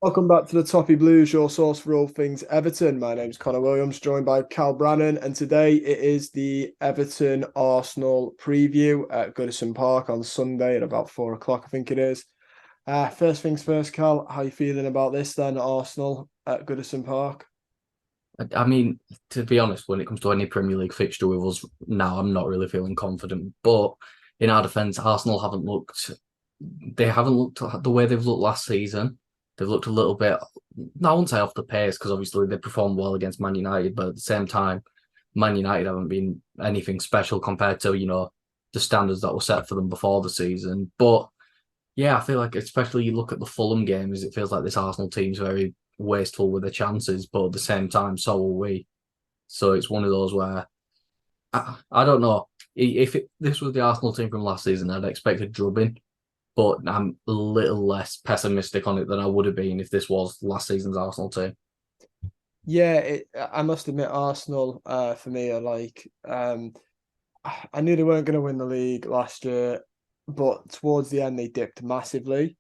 Welcome back to the Toffee Blues, your source for all things Everton. My name's Connor Williams, joined by Cal Brannan, and today it is the Everton Arsenal preview at Goodison Park on Sunday at about 4 o'clock, I think it is. First things first, Cal, how are you feeling about this then, Arsenal at Goodison Park? I mean, to be honest, when it comes to any Premier League fixture with us now, I'm not really feeling confident. But in our defence, Arsenal haven't looked. They haven't looked the way they've looked last season. They've looked a little bit. No, I won't say off the pace because obviously they performed well against Man United, but at the same time, Man United haven't been anything special compared to the standards that were set for them before the season. But yeah, I feel like especially you look at the Fulham games, it feels like this Arsenal team's very wasteful with their chances, but at the same time, so are we. So it's one of those where I don't know if this was the Arsenal team from last season, I'd expect a drubbing, but I'm a little less pessimistic on it than I would have been if this was last season's Arsenal team. Yeah, I must admit, Arsenal for me are I knew they weren't going to win the league last year, but towards the end they dipped massively.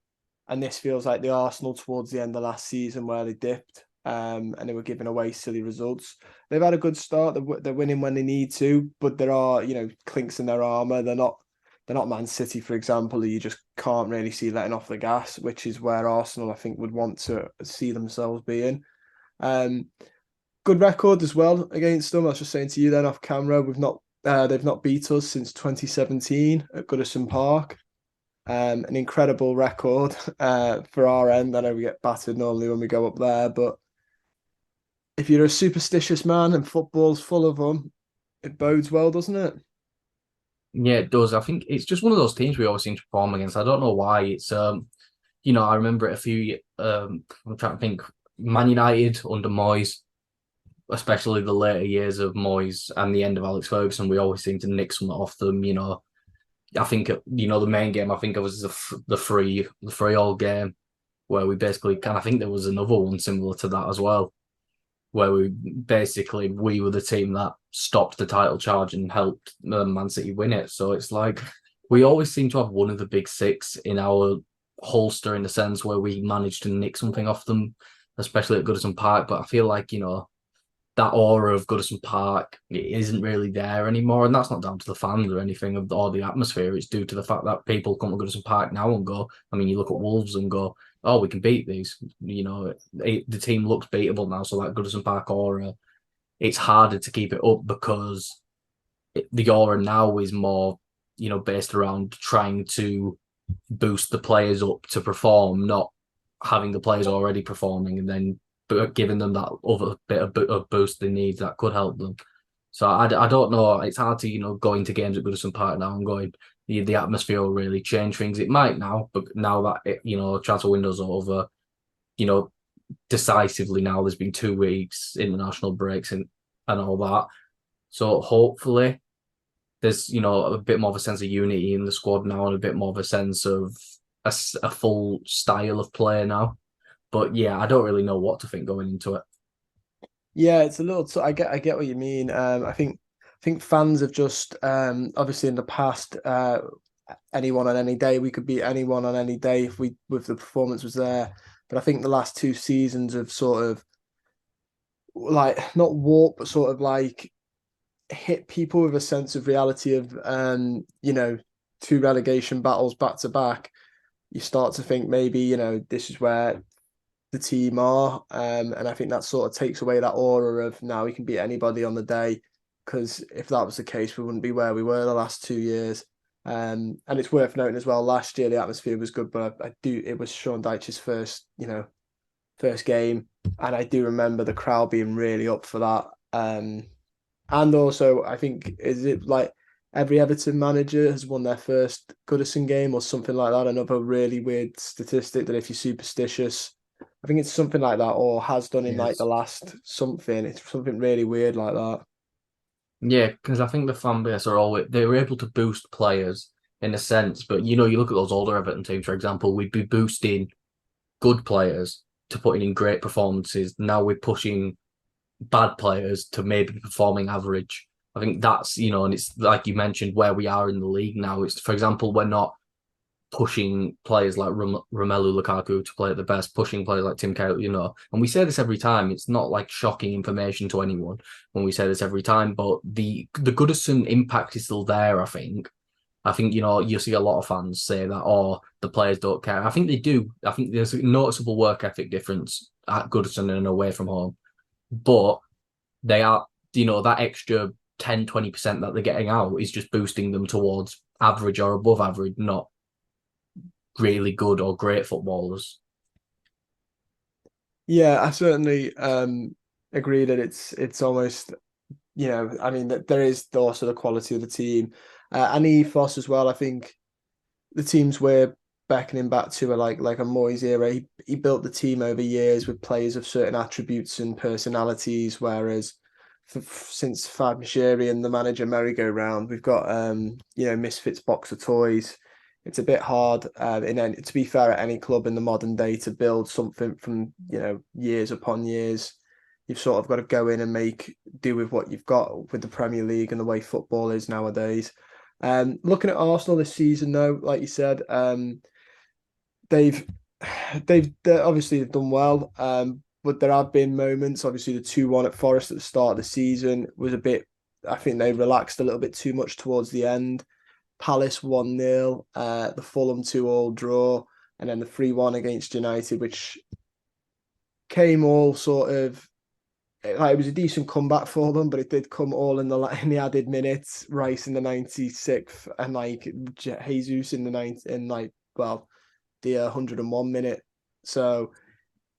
And this feels like the Arsenal towards the end of last season where they dipped and they were giving away silly results. They've had a good start. They're winning when they need to, but there are, clinks in their armour. They're not Man City, for example, who you just can't really see letting off the gas, which is where Arsenal, I think, would want to see themselves being. Um, Good record as well against them. I was just saying to you then off camera, they've not beat us since 2017 at Goodison Park. An incredible record for our end. I know we get battered normally when we go up there, but if you're a superstitious man and football's full of them, it bodes well, doesn't it? Yeah, it does. I think it's just one of those teams we always seem to perform against. I don't know why. I remember it a few. I'm trying to think. Man United under Moyes, especially the later years of Moyes and the end of Alex Ferguson, we always seem to nick something off them. I think the main game I think it was the free all game where we basically kind of think there was another one similar to that as well, where we were the team that stopped the title charge and helped Man City win it. So it's like we always seem to have one of the big six in our holster in the sense where we managed to nick something off them, especially at Goodison Park. But I feel like that aura of Goodison Park isn't really there anymore. And that's not down to the fans or anything or the atmosphere. It's due to the fact that people come to Goodison Park now and go, I mean, you look at Wolves and go, oh, we can beat these. The team looks beatable now. So that Goodison Park aura, it's harder to keep it up because the aura now is more, based around trying to boost the players up to perform, not having the players already performing and then giving them that other bit of boost they need that could help them. So I don't know. It's hard to go into games at Goodison Park now and going the atmosphere will really change things. It might now, but now that transfer windows are over, you know decisively now. There's been 2 weeks international breaks and all that. So hopefully there's a bit more of a sense of unity in the squad now and a bit more of a sense of a full style of play now. But yeah, I don't really know what to think going into it. Yeah, it's a little. I get what you mean. I think fans have just obviously in the past, anyone on any day we could beat anyone on any day if the performance was there. But I think the last 2 seasons have sort of like not warped, but sort of like hit people with a sense of reality of 2 relegation battles back to back. You start to think maybe this is where the team are. And I think that sort of takes away that aura of now we can beat anybody on the day. Because if that was the case, we wouldn't be where we were the last 2 years. And it's worth noting as well, last year the atmosphere was good, but it was Sean Dyche's first game. And I do remember the crowd being really up for that. And also I think, is it like every Everton manager has won their first Goodison game or something like that? Another really weird statistic that if you're superstitious, I think it's something like that, or has done in like the Yes. last something. It's something really weird like that. Yeah, because I think the fan base are always they were able to boost players in a sense, but you look at those older Everton teams, for example, we'd be boosting good players to putting in great performances. Now we're pushing bad players to maybe performing average. I think that's and it's like you mentioned where we are in the league now. It's for example, we're not. pushing players like Romelu Lukaku to play at the best, pushing players like Tim Cahill, and we say this every time. It's not like shocking information to anyone when we say this every time, but the Goodison impact is still there, I think. I think, you see a lot of fans say that, oh, the players don't care. I think they do. I think there's a noticeable work ethic difference at Goodison and away from home. But they are, that extra 10-20% that they're getting out is just boosting them towards average or above average, not really good or great footballers. Yeah, I certainly agree that it's almost, I mean, that there is also the quality of the team and the ethos as well. I think the teams we're beckoning back to are like a Moyes era. He built the team over years with players of certain attributes and personalities, whereas since Fad Mashiri and the manager merry-go-round, we've got misfits box of toys. It's a bit hard, to be fair, at any club in the modern day to build something from years upon years. You've sort of got to go in and make do with what you've got with the Premier League and the way football is nowadays. Looking at Arsenal this season, though, like you said, they've obviously they've done well, but there have been moments. Obviously, the 2-1 at Forest at the start of the season was a bit. I think they relaxed a little bit too much towards the end. Palace 1-0, the Fulham 2-2 draw, and then the 3-1 against United, which came all sort of like it was a decent comeback for them, but it did come all in the added minutes. Rice in the 96th, and like Jesus in the 9th, in the 101 minute. So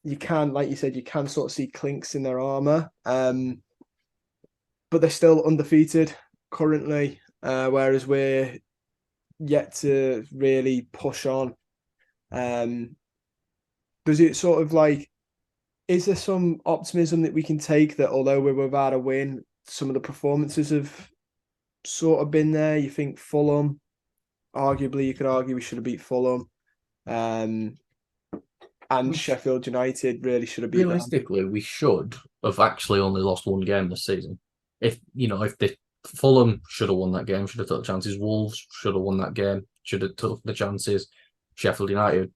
you can, like you said, you can sort of see clinks in their armor, but they're still undefeated currently, whereas we're yet to really push on. Does it sort of is there some optimism that we can take that although we're without a win, some of the performances have sort of been there? You think Fulham, arguably, you could argue we should have beat Fulham. And Sheffield United really should have beat them. Realistically, we should have actually only lost one game this season. If the Fulham should have won that game, should have took the chances. Wolves should have won that game, should have took the chances. Sheffield United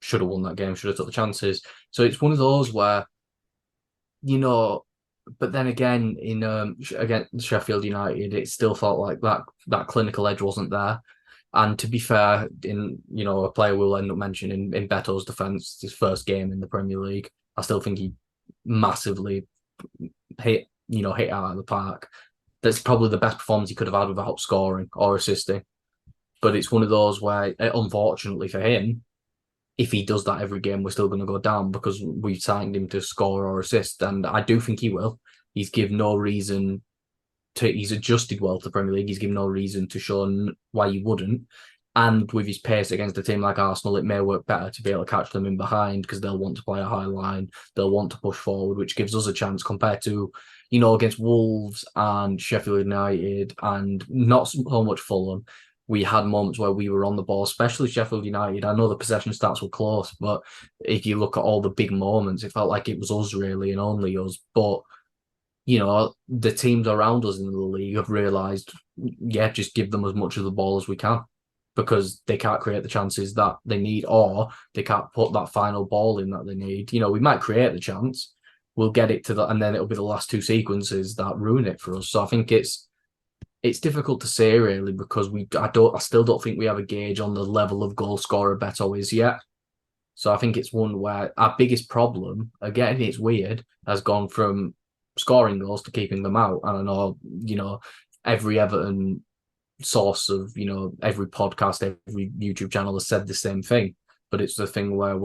should have won that game, should have took the chances. So it's one of those where, but then again, in against Sheffield United, it still felt like that clinical edge wasn't there. And to be fair, in a player we'll end up mentioning in Beto's defence, his first game in the Premier League, I still think he massively hit out of the park. That's probably the best performance he could have had without scoring or assisting. But it's one of those where, unfortunately for him, if he does that every game, we're still going to go down because we've signed him to score or assist. And I do think he will. He's given no reason he's adjusted well to the Premier League. He's given no reason to show why he wouldn't. And with his pace against a team like Arsenal, it may work better to be able to catch them in behind because they'll want to play a high line. They'll want to push forward, which gives us a chance compared to, against Wolves and Sheffield United and not so much Fulham. We had moments where we were on the ball, especially Sheffield United. I know the possession stats were close, but if you look at all the big moments, it felt like it was us really and only us. But the teams around us in the league have realised, just give them as much of the ball as we can because they can't create the chances that they need or they can't put that final ball in that they need. We might create the chance, we'll get it to that, and then it'll be the last two sequences that ruin it for us. So I think it's difficult to say really because I still don't think we have a gauge on the level of goal scorer Beto is yet. So I think it's one where our biggest problem, again, it's weird, has gone from scoring goals to keeping them out. And I know, every Everton source of, every podcast, every YouTube channel has said the same thing. But it's the thing where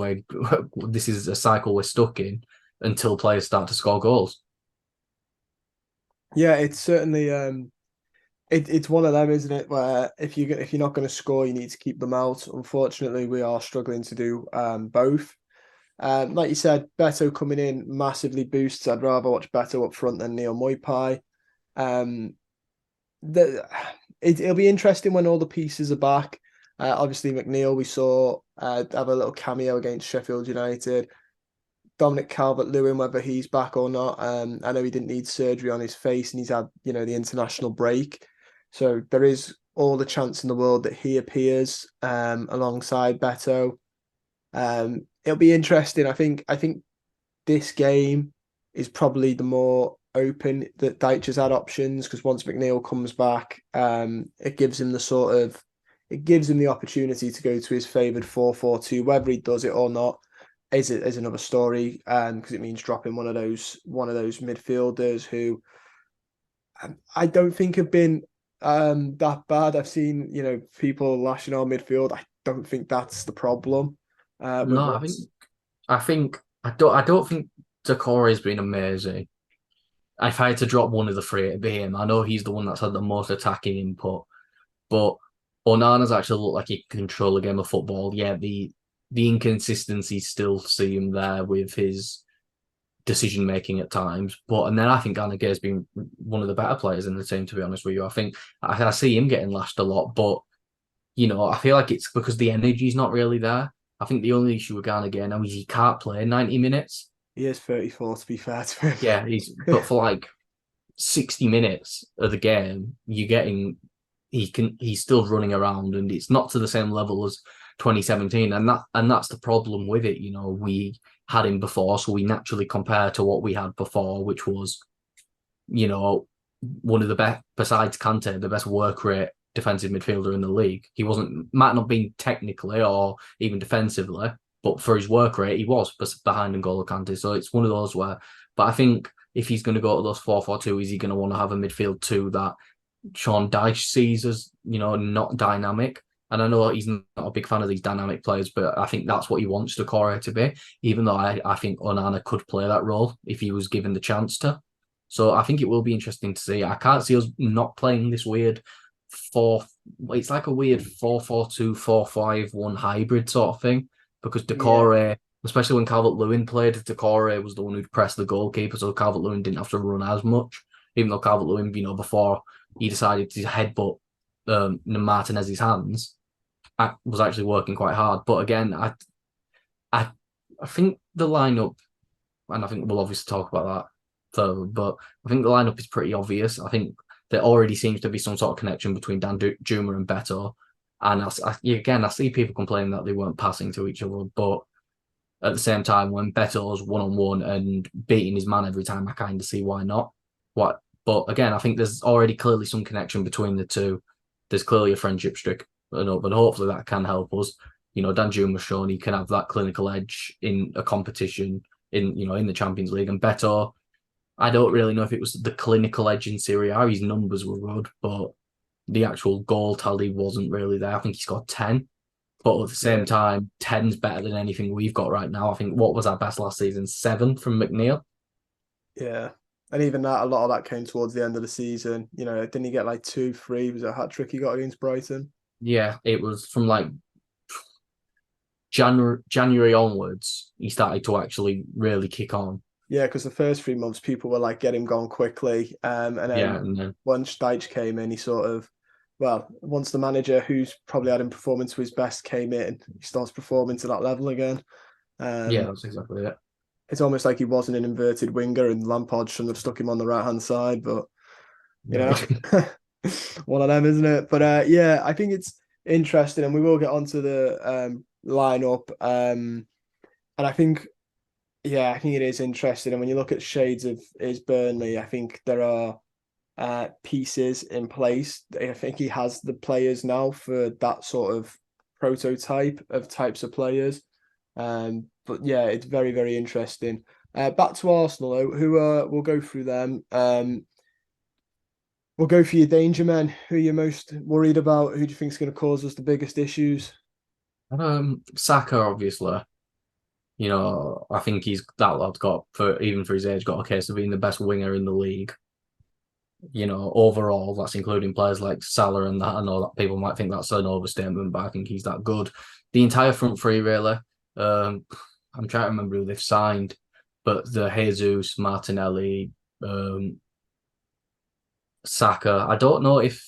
this is a cycle we're stuck in until players start to score goals. Yeah, it's certainly it's one of them, isn't it? Where if you're not going to score, you need to keep them out. Unfortunately, we are struggling to do both. Like you said, Beto coming in massively boosts. I'd rather watch Beto up front than Neil Moipai. It'll be interesting when all the pieces are back. Obviously, McNeil we saw have a little cameo against Sheffield United. Dominic Calvert-Lewin, whether he's back or not. I know he didn't need surgery on his face and he's had, the international break. So there is all the chance in the world that he appears alongside Beto. It'll be interesting. I think this game is probably the more open that Deitch has had options because once McNeil comes back, it gives him the opportunity to go to his favoured 4-4-2. Whether he does it or not is another story. Because it means dropping one of those midfielders who I don't think have been that bad. I've seen people lashing on midfield. I don't think that's the problem with No, us. I don't think Decore has been amazing. If I had to drop one of the three, it'd be him. I know he's the one that's had the most attacking input, but Onana's actually looked like he can control a game of football. Yeah, the inconsistency still see him there with his decision making at times. And then I think Gallagher has been one of the better players in the team, to be honest with you. I think I see him getting lashed a lot, but I feel like it's because the energy's not really there. I think the only issue with Gallagher now is he can't play 90 minutes. He is 34, to be fair to him. Yeah, but for like 60 minutes of the game, he's still running around and it's not to the same level as 2017. And that's the problem with it. We had him before, so we naturally compare to what we had before, which was, one of the best besides Kante, the best work rate defensive midfielder in the league. He might not be technically or even defensively, but for his work rate, he was behind N'Golo Kante. So it's one of those where, but I think if he's going to go to those 4-4-2, is he going to want to have a midfield two that Sean Dyche sees as, not dynamic? And I know he's not a big fan of these dynamic players, but I think that's what he wants Decore to be, even though I think Onana could play that role if he was given the chance to. So I think it will be interesting to see. I can't see us not playing this weird four. It's like a weird 4-4-2, 4-5-1 hybrid sort of thing because Yeah, Decore, especially when Calvert-Lewin played, Decore was the one who'd press the goalkeeper, so Calvert-Lewin didn't have to run as much. Even though Calvert-Lewin, before he decided to headbutt Martinez's hands, was actually working quite hard. But again, I think the lineup, and I think we'll obviously talk about that further, but I think the lineup is pretty obvious. I think there already seems to be some sort of connection between Dan Juma and Beto. And I see people complaining that they weren't passing to each other, but at the same time, when Beto's one-on-one and beating his man every time, I kind of see why not. But again, I think there's already clearly some connection between the two. There's clearly a friendship streak, but hopefully that can help us. Dan Juma's shown he can have that clinical edge in a competition in the Champions League, and Beto, I don't really know if it was the clinical edge in Serie A. His numbers were good, but the actual goal tally wasn't really there. I think he scored 10. But at the same yeah, time, 10's better than anything we've got right now. I think what was our best last season? 7 from McNeil. yeah. And even that, a lot of that came towards the end of the season. Didn't he get like 2-3? Was it a hat trick he got against Brighton? Yeah, it was from like January onwards, he started to actually really kick on. Yeah, because the first 3 months, people were like, get him gone quickly. And Yeah, then and then once Deitch came in, he sort of, well, once the manager who's probably had him performing to his best came in, he starts performing to that level again. yeah, Um, that's exactly it. it's almost like he wasn't an inverted winger and Lampard shouldn't have stuck him on the right hand side, but you Yeah, know, one of them, isn't it? But yeah, I think it's interesting, and we will get onto the lineup. And I think it is interesting. And when you look at shades of his Burnley, I think there are pieces in place. I think he has the players now for that sort of prototype of types of players. But yeah, it's very, very interesting. Back to Arsenal, though, who we'll go through them. We'll go for your danger men. Who are you most worried about? Who do you think is going to cause us the biggest issues? Saka, obviously. I think that lad's got for even for his age got a case of being the best winger in the league. Overall, that's including players like Salah and that. I know that people might think that's an overstatement, but I think he's that good. The entire front three, really. I'm trying to remember who they've signed, but the Jesus, Martinelli, Saka. I don't know if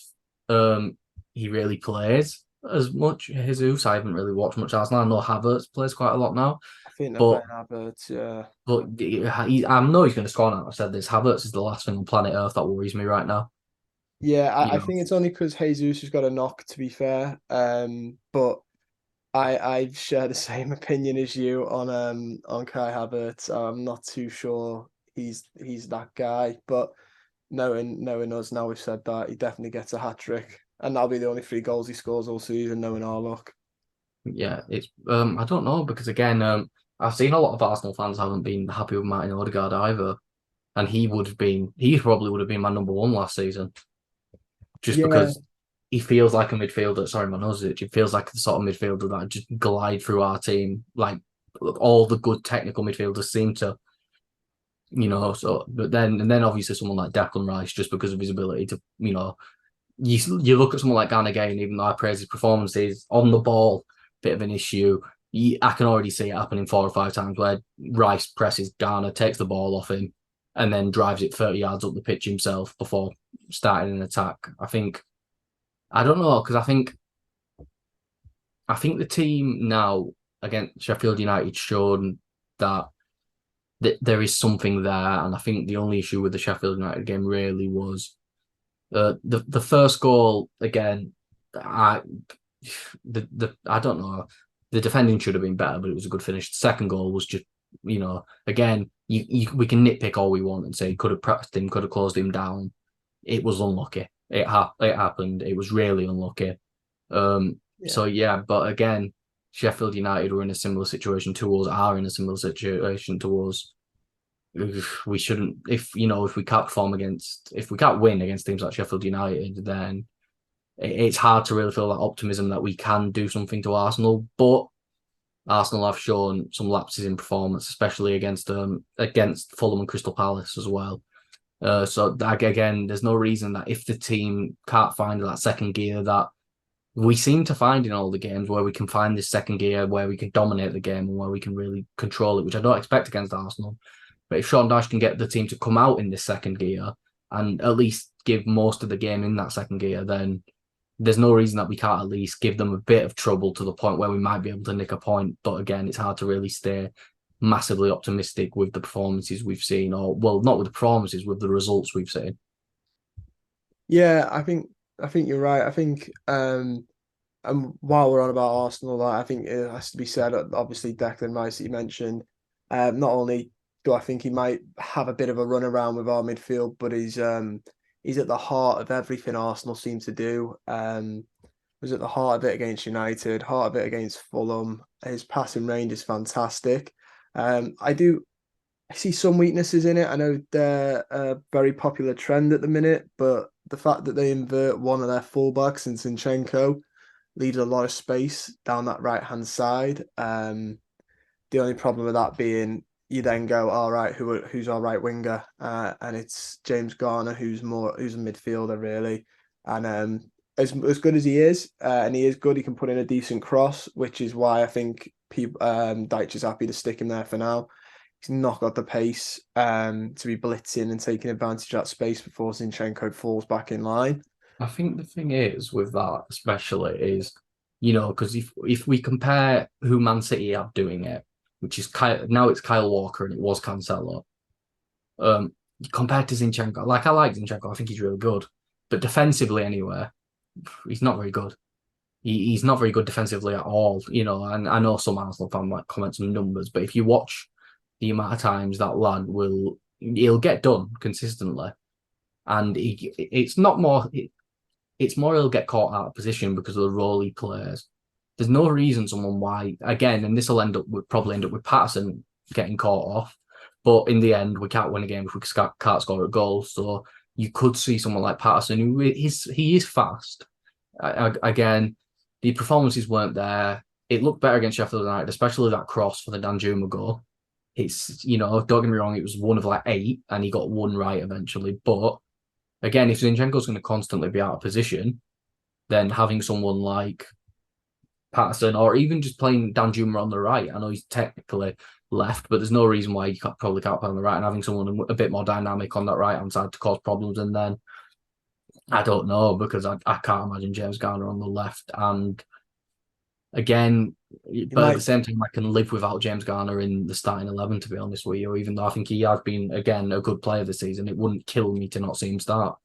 he really plays as much. Jesus, I haven't really watched much Arsenal. I know Havertz plays quite a lot now, I think they're but playing Havertz. Yeah, I know he's going to score now. I said this. Havertz is the last thing on planet Earth that worries me right now. Yeah, You I know, think it's only because Jesus has got a knock, to be fair. But I share the same opinion as you on Kai Havertz. I'm not too sure he's that guy, but knowing us now, we've said that he definitely gets a hat trick, and that'll be the only 3 goals he scores all season. Knowing our luck. yeah, it's I don't know because again, I've seen a lot of Arsenal fans haven't been happy with Martin Odegaard either, and he probably would have been my number one last season just Yeah, because he feels like a midfielder. Sorry, my nose itch. He feels like the sort of midfielder that just glide through our team. Like all the good technical midfielders seem to, So, but then obviously someone like Declan Rice, just because of his ability to, you look at someone like Garner Gain, even though I praise his performances on the ball, bit of an issue. I can already see it happening 4 or 5 times where Rice presses Garner, takes the ball off him, and then drives it 30 yards up the pitch himself before starting an attack. I don't know because I think the team now against Sheffield United shown that there is something there, and I think the only issue with the Sheffield United game really was the first goal again. I I don't know. The defending should have been better, but it was a good finish. The second goal was just again we can nitpick all we want and say could have pressed him, could have closed him down. It was unlucky. It happened. It was really unlucky. yeah. So yeah, but again, Sheffield United were in a similar situation to us, are in a similar situation to us. We shouldn't, if we can't if we can't win against teams like Sheffield United, then it's hard to really feel that optimism that we can do something to Arsenal. But Arsenal have shown some lapses in performance, especially against Fulham and Crystal Palace as well. So again, there's no reason that if the team can't find that second gear that we seem to find in all the games where we can find this second gear where we can dominate the game and where we can really control it, which I don't expect against Arsenal. But if Sean Dyche can get the team to come out in this second gear and at least give most of the game in that second gear, then there's no reason that we can't at least give them a bit of trouble to the point where we might be able to nick a point. But again, it's hard to really stay massively optimistic with the performances we've seen, or well, not with the performances, with the results we've seen. Yeah, I think you're right. I think and while we're on about Arsenal, I think it has to be said. Obviously, Declan Rice that you mentioned. Not only do I think he might have a bit of a run around with our midfield, but he's at the heart of everything Arsenal seem to do. Was at the heart of it against United, heart of it against Fulham. His passing range is fantastic. I see some weaknesses in it. I know they're a very popular trend at the minute, but the fact that they invert one of their fullbacks in Zinchenko leaves a lot of space down that right hand side. The only problem with that being you then go, all right, who's our right winger? And it's James Garner, who's a midfielder really. And as good as he is, and he is good, he can put in a decent cross, which is why I think people Deitch is happy to stick him there for now. He's not got the pace to be blitzing and taking advantage of that space before Zinchenko falls back in line. I think the thing is with that, especially, is because if we compare who Man City are doing it, which is now it's Kyle Walker and it was Cancelo, um, compared to Zinchenko, like I like Zinchenko, I think he's really good, but defensively anyway, he's not very good. He's not very good defensively at all, And I know some Arsenal fan might comment some numbers, but if you watch the amount of times that lad he'll get done consistently, and it's not more. It's more he'll get caught out of position because of the role he plays. There's no reason someone why again, and this will probably end up with Patterson getting caught off. But in the end, we can't win a game if we can't score a goal. So you could see someone like Patterson, he is fast. Again, the performances weren't there. It looked better against Sheffield United, especially that cross for the Danjuma goal. It's don't get me wrong, it was one of like 8, and he got one right eventually, but again, if Zinchenko's going to constantly be out of position, then having someone like Patterson or even just playing Danjuma on the right, I know he's technically left, but there's no reason why you probably can't play on the right, and having someone a bit more dynamic on that right hand side to cause problems. And then I don't know because I can't imagine James Garner on the left. And again, You but at the might same time, I can live without James Garner in the starting 11, to be honest with you, even though I think he has been, again, a good player this season. It wouldn't kill me to not see him start.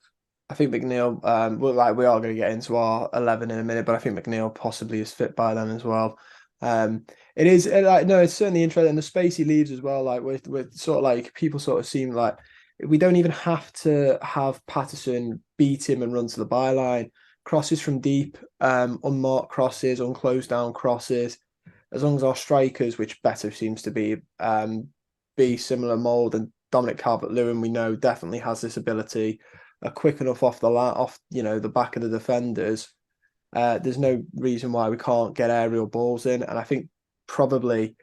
I think McNeil, well, like we are going to get into our 11 in a minute, but I think McNeil possibly is fit by then as well. It is like no, it's certainly interesting. The space he leaves as well, like with sort of like people sort of seem like we don't even have to have Patterson beat him and run to the byline. Crosses from deep, unmarked crosses, unclosed down crosses. As long as our strikers, which better seems to be similar mold, and Dominic Calvert-Lewin, we know definitely has this ability, are quick enough off the off the back of the defenders. There's no reason why we can't get aerial balls in, and I think probably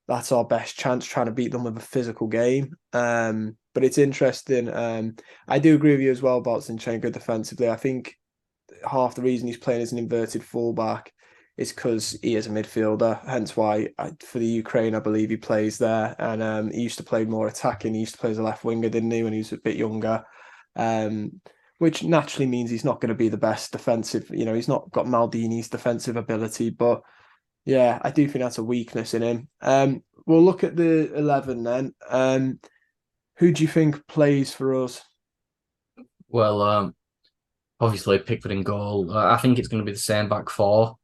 that's our best chance trying to beat them with a physical game. But it's interesting. I do agree with you as well about Zinchenko defensively. I think half the reason he's playing as an inverted fullback is because he is a midfielder. Hence why for the Ukraine, I believe he plays there. And he used to play more attacking. He used to play as a left winger, didn't he, when he was a bit younger? Which naturally means he's not going to be the best defensive. He's not got Maldini's defensive ability. But yeah, I do think that's a weakness in him. We'll look at the 11 then. Who do you think plays for us? Well, obviously Pickford in goal. I think it's going to be the same back four.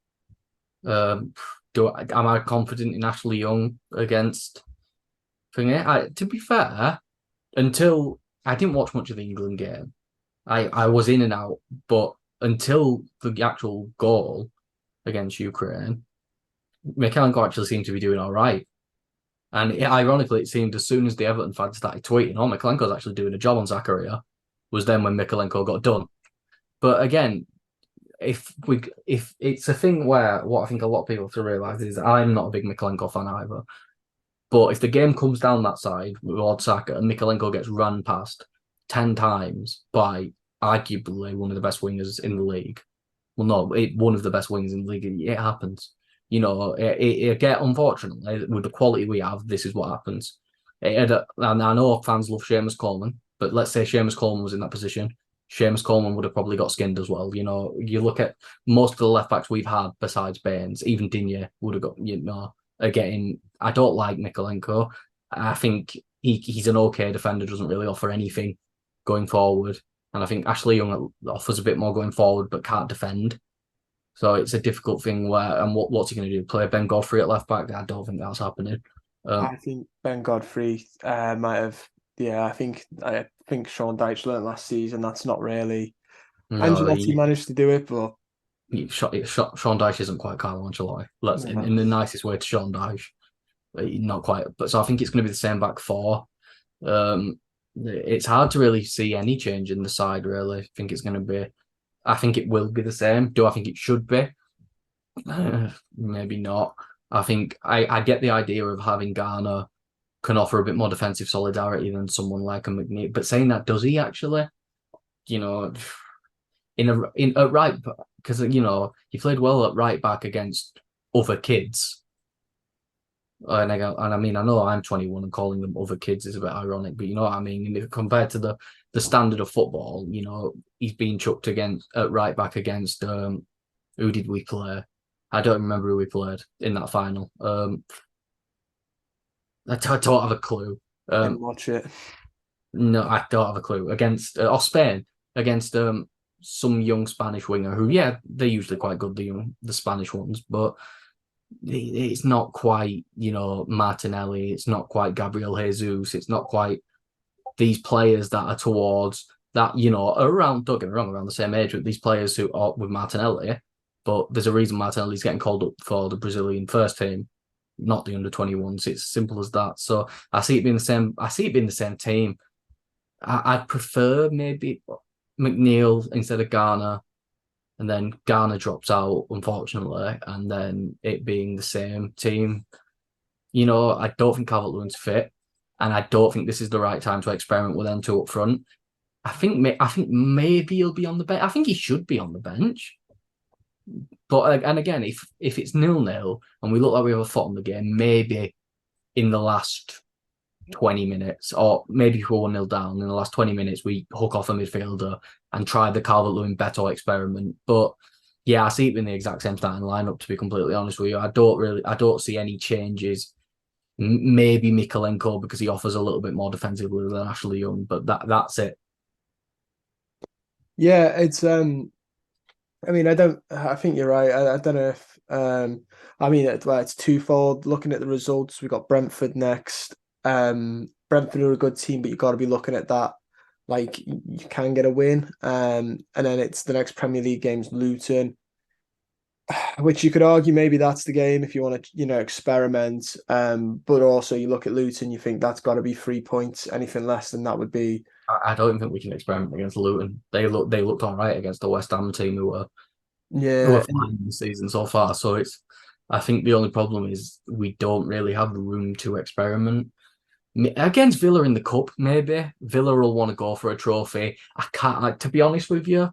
Am I confident in Ashley Young against thingy? To be fair, until I didn't watch much of the England game, I was in and out, but until the actual goal against Ukraine, Mikhalenko actually seemed to be doing all right. And ironically, it seemed as soon as the Everton fans started tweeting, "Oh, Mikalenko's actually doing a job on Zakaria," was then when Mikalenko got done. But again, if it's a thing where what I think a lot of people have to realise is I'm not a big Mikalenko fan either. But if the game comes down that side with Saka and Mikalenko gets run past 10 times by arguably one of the best wingers in the league, well, no, one of the best wingers in the league, it happens. Unfortunately, with the quality we have, this is what happens. And I know fans love Seamus Coleman, but let's say Seamus Coleman was in that position. Seamus Coleman would have probably got skinned as well. You look at most of the left backs we've had besides Baines, even Digne would have got, are getting. I don't like Mikalenko. I think he's an okay defender, doesn't really offer anything going forward. And I think Ashley Young offers a bit more going forward, but can't defend. So it's a difficult thing and what's he going to do? Play Ben Godfrey at left back? I don't think that's happening. I think Ben Godfrey might have. Yeah, I think Sean Dyche learned last season that's not really. No, Angelotti managed to do it, but Sean Dyche isn't quite Carlo Ancelotti. Let's no. in the nicest way to Sean Dyche, not quite. But so I think it's going to be the same back four. It's hard to really see any change in the side. Really, I think it's going to be. I think it will be the same. Do I think it should be? Maybe not. I think I get the idea of having Garner can offer a bit more defensive solidarity than someone like a McNeil. But saying that, does he actually? You know, in a right because he played well at right back against other kids. I mean I know I'm 21 and calling them other kids is a bit ironic, but you know what I mean. And if compared to the standard of football, he's been chucked against at right back against who did we play? I don't remember who we played in that final. I don't have a clue. Didn't watch it. No, I don't have a clue. Against Spain against some young Spanish winger who, yeah, they're usually quite good, the Spanish ones, but it's not quite, Martinelli. It's not quite Gabriel Jesus. It's not quite these players that are towards that, around, don't get me wrong, around the same age with these players who are with Martinelli. But there's a reason Martinelli's getting called up for the Brazilian first team, not the under-21s. It's simple as that. So I see it being the same. I see it being the same team. I'd prefer maybe McNeil instead of Garner, and then Garner drops out, unfortunately, and then it being the same team. I don't think Calvert-Lewin's fit, and I don't think this is the right time to experiment with them two up front. I think maybe he'll be on the bench. I think he should be on the bench. But and again, if it's 0-0 and we look like we have a foot on the game, maybe in the last 20 minutes, or maybe if we're 1-0 down in the last 20 minutes, we hook off a midfielder and try the Calvert-Lewin Beto experiment. But yeah, I see it in the exact same starting lineup, to be completely honest with you. I don't see any changes. Maybe Mikalenko because he offers a little bit more defensively than Ashley Young, but that's it. Yeah, it's I mean, I think you're right. I don't know if I mean it's twofold. Looking at the results, we got Brentford next. Brentford are a good team, but you got to be looking at that. Like you can get a win. And then it's the next Premier League game's Luton, which you could argue maybe that's the game if you want to, experiment. But also you look at Luton, you think that's got to be 3 points. Anything less than that would be I don't even think we can experiment against Luton. They looked all right against the West Ham team who are yeah. fine in the season so far. So I think the only problem is we don't really have the room to experiment. Against Villa in the cup, maybe Villa will want to go for a trophy. I can't, like, to be honest with you.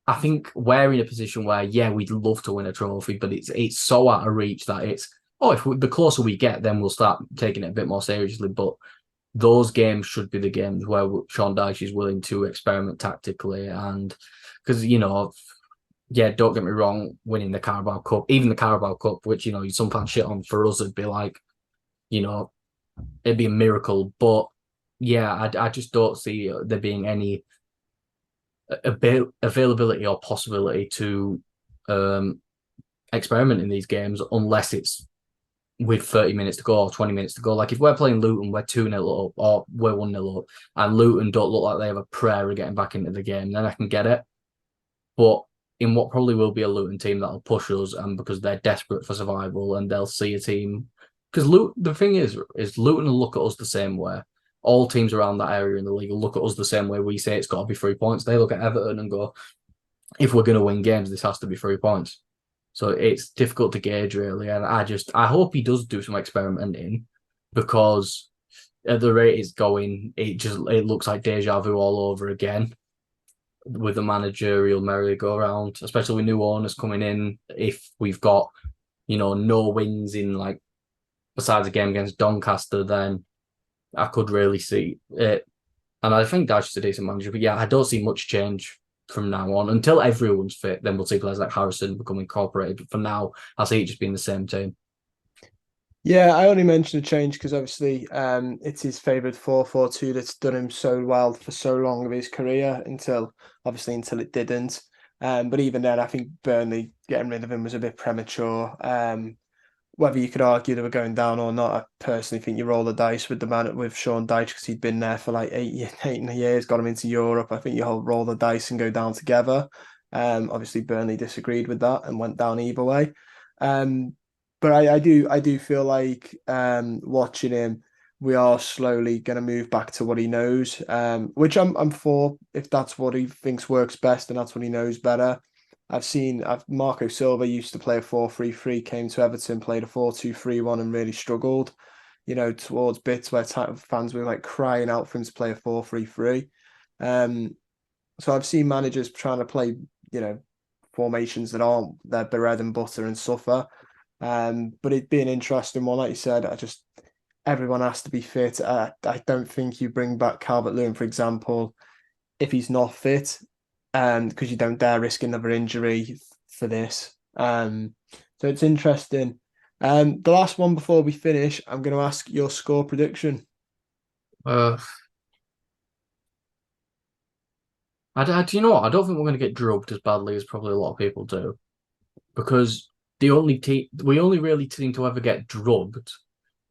I think we're in a position where, yeah, we'd love to win a trophy, but it's so out of reach that the closer we get, then we'll start taking it a bit more seriously. But those games should be the games where Sean Dyche is willing to experiment tactically, and because yeah, don't get me wrong, winning the Carabao Cup, even the Carabao Cup, which some fans shit on, for us, it'd be like, you know, it'd be a miracle. But yeah, I just don't see there being any availability or possibility to um, experiment in these games unless it's with 30 minutes to go or 20 minutes to go. Like if we're playing Luton, we're 2-0 up or we're 1-0 up, and Luton don't look like they have a prayer of getting back into the game, then I can get it. But in what probably will be a Luton team that'll push us, and because they're desperate for survival and they'll see a team. Because the thing is Luton will look at us the same way. All teams around that area in the league will look at us the same way we say it's got to be 3 points. They look at Everton and go, if we're going to win games, this has to be 3 points. So it's difficult to gauge, really. And I hope he does do some experimenting because at the rate it's going, it looks like deja vu all over again with the managerial merry-go-round, especially with new owners coming in. If we've got, no wins in, like, besides a game against Doncaster, then I could really see it. And I think Dash is a decent manager. But yeah, I don't see much change from now on. Until everyone's fit, then we'll see players like Harrison become incorporated. But for now, I see it just being the same team. Yeah, I only mentioned a change because obviously it's his favourite 4-4-2 that's done him so well for so long of his career until it didn't. But even then, I think Burnley getting rid of him was a bit premature. Whether you could argue they were going down or not, I personally think you roll the dice with the man with Sean Dyche because he'd been there for like 8 years, got him into Europe. I think you roll the dice and go down together. Obviously Burnley disagreed with that and went down either way. Um, but I do feel like watching him, we are slowly going to move back to what he knows, which I'm for if that's what he thinks works best and that's what he knows better. I've Marco Silva used to play a 4-3-3, came to Everton, played a 4-2-3-1 and really struggled, towards bits where fans were like crying out for him to play a 4-3-3. Um, so I've seen managers trying to play, formations that aren't their bread and butter and suffer. But it'd be an interesting one, like you said. Everyone has to be fit. I don't think you bring back Calvert-Lewin, for example, if he's not fit, because you don't dare risk another injury for this. So it's interesting. The last one before we finish, I'm going to ask your score prediction. Uh, do you know what? I don't think we're going to get drubbed as badly as probably a lot of people do because we only really seem to ever get drubbed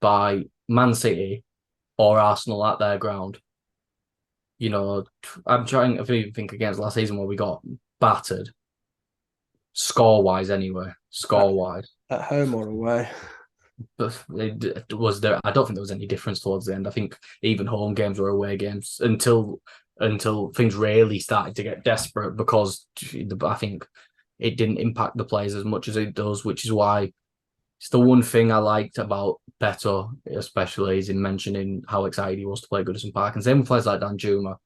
by Man City or Arsenal at their ground. I'm trying to think against last season where we got battered, score wise anyway, At, score wise. at home or away? But was there? I don't think there was any difference towards the end. I think even home games were away games until things really started to get desperate because I think it didn't impact the players as much as it does, which is why it's the one thing I liked about Beto, especially, is in mentioning how excited he was to play Goodison Park. And same with players like Dan Juma.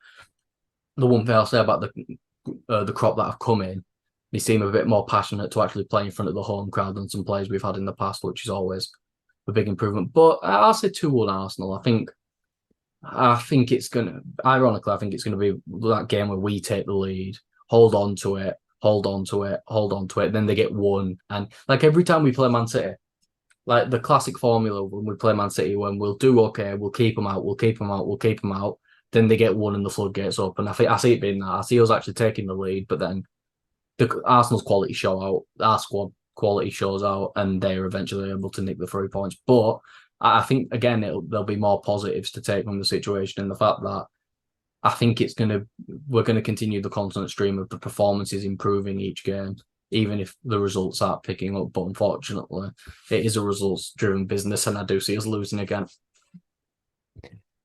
The one thing I'll say about the crop that have come in, they seem a bit more passionate to actually play in front of the home crowd than some players we've had in the past, which is always a big improvement. But I'll say 2-1 Arsenal. I think it's gonna. Ironically, I think it's gonna be that game where we take the lead, hold on to it, hold on to it, hold on to it. Then they get one, and like every time we play Man City, like the classic formula when we play Man City, when we'll do okay, we'll keep them out, we'll keep them out, we'll keep them out. then they get one and the floodgates open. I see it being that. I see us actually taking the lead, but then Arsenal's quality show out, our squad quality shows out, and they're eventually able to nick the 3 points. But I think again, there'll be more positives to take from the situation, and the fact that I think we're gonna continue the constant stream of the performances improving each game, even if the results aren't picking up. But unfortunately, it is a results-driven business, and I do see us losing again.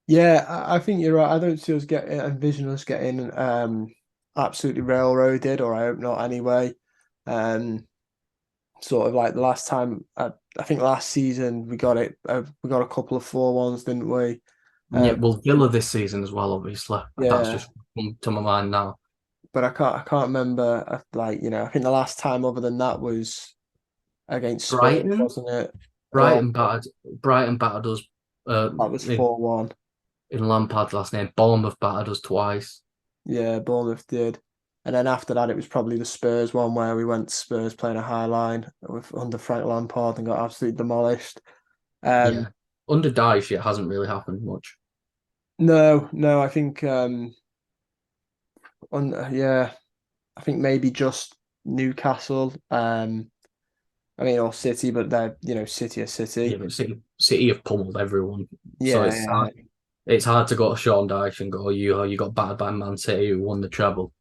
Yeah, I think you're right. I don't see us envision us getting absolutely railroaded, or I hope not anyway. Um, Sort of like the last time, I think last season we got it. We got a couple of 4-1s, didn't we? Yeah, well, Villa this season as well, obviously. That's Yeah, just come to my mind now. but I can't remember. Like I think the last time other than that was against Spurs, Brighton, wasn't it? Or Brighton battered us uh, that was in, 4-1. in Lampard's last name. Bournemouth battered us twice. Yeah, Bournemouth did. And then after that, it was probably the Spurs one where we went to Spurs playing a high line with under Frank Lampard and got absolutely demolished. Um, Yeah. Under Dyche, it hasn't really happened much. no, no, I think yeah, I think maybe just Newcastle. I mean, or City, but they're City are Yeah, City. but City have pummeled everyone. So Yeah, yeah, it's hard to go to Sean Dyche and go, you got battered by Man City who won the treble.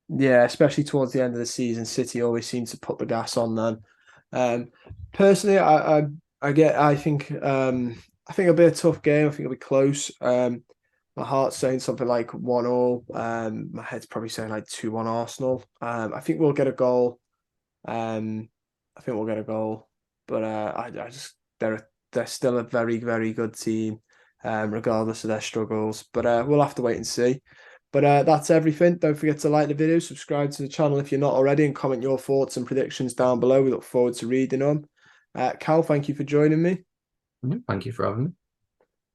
yeah. Especially towards the end of the season, City always seem to put the gas on then. Um, Personally, I think it'll be a tough game. I think it'll be close. My heart's saying something like 1-1. My head's probably saying like 2-1 Arsenal. I think we'll get a goal. Um, I think we'll get a goal, but I just they're still a very very good team, regardless of their struggles. But we'll have to wait and see. But that's everything. Don't forget to like the video, subscribe to the channel if you're not already, and comment your thoughts and predictions down below. We look forward to reading them. Cal, thank you for joining me, Yeah, thank you for having me.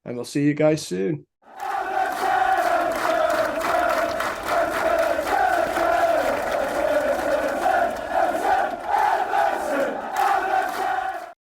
and we'll see you guys soon.